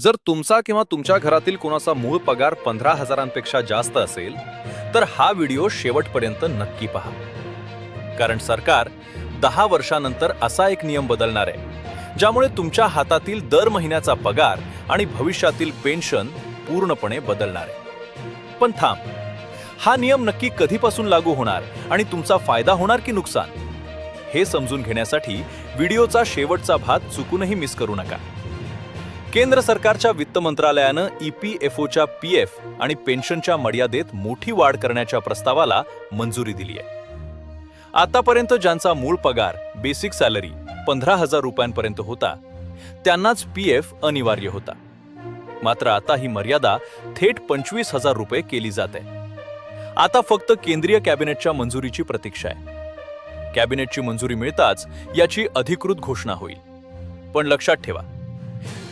जर तुमचा किंवा तुमच्या घरातील कोणाचा मूळ पगार 15,000पेक्षा जास्त असेल तर हा व्हिडिओ शेवटपर्यंत नक्की पहा. कारण सरकार 10 वर्षांनंतर असा एक नियम बदलणार आहे ज्यामुळे तुमच्या हातातील दर महिन्याचा पगार आणि भविष्यातील पेन्शन पूर्णपणे बदलणार आहे. पण थांब, हा नियम नक्की कधीपासून लागू होणार आणि तुमचा फायदा होणार की नुकसान, हे समजून घेण्यासाठी व्हिडिओचा शेवटचा भाग चुकूनही मिस करू नका. केंद्र सरकारच्या वित्त मंत्रालयानं EPFOच्या PF आणि पेन्शनच्या मर्यादेत मोठी वाढ करण्याच्या प्रस्तावाला मंजुरी दिली आहे. आतापर्यंत ज्यांचा मूळ पगार बेसिक सॅलरी 15,000 रुपयांपर्यंत होता त्यांनाच PF अनिवार्य होता. मात्र आता ही मर्यादा थेट 25,000 रुपये केली जाते. आता फक्त केंद्रीय कॅबिनेटच्या मंजुरीची प्रतीक्षा आहे. कॅबिनेटची मंजुरी मिळताच याची अधिकृत घोषणा होईल. पण लक्षात ठेवा,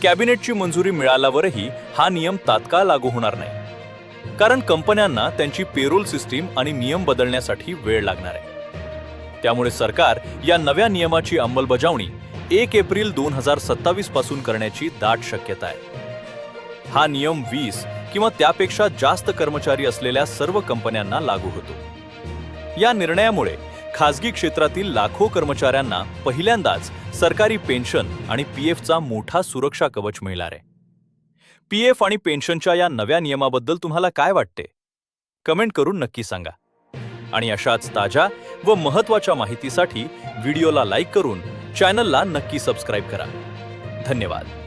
कॅबिनेटची मंजुरी मिळाल्यावरही हा नियम तात्काळ लागू होणार नाही, कारण कंपन्यांना त्यांची पेरोल सिस्टीम आणि नियम बदलण्यासाठी वेळ लागणार आहे. त्यामुळे सरकार या नव्या नियमाची अंमलबजावणी 1 एप्रिल 2027 पासून करण्याची दाट शक्यता आहे. हा नियम 20 किंवा त्यापेक्षा जास्त कर्मचारी असलेल्या सर्व कंपन्यांना लागू होतो. या निर्णयामुळे खासगी क्षेत्रातील लाखो कर्मचाऱ्यांना पहिल्यांदाच सरकारी पेन्शन आणि PFचा मोठा सुरक्षा कवच मिळणार आहे. PF आणि पेन्शनच्या या नव्या नियमाबद्दल तुम्हाला काय वाटते? कमेंट करून नक्की सांगा. आणि अशाच ताज्या व महत्त्वाच्या माहितीसाठी व्हिडिओला लाईक करून चॅनलला नक्की सबस्क्राईब करा. धन्यवाद.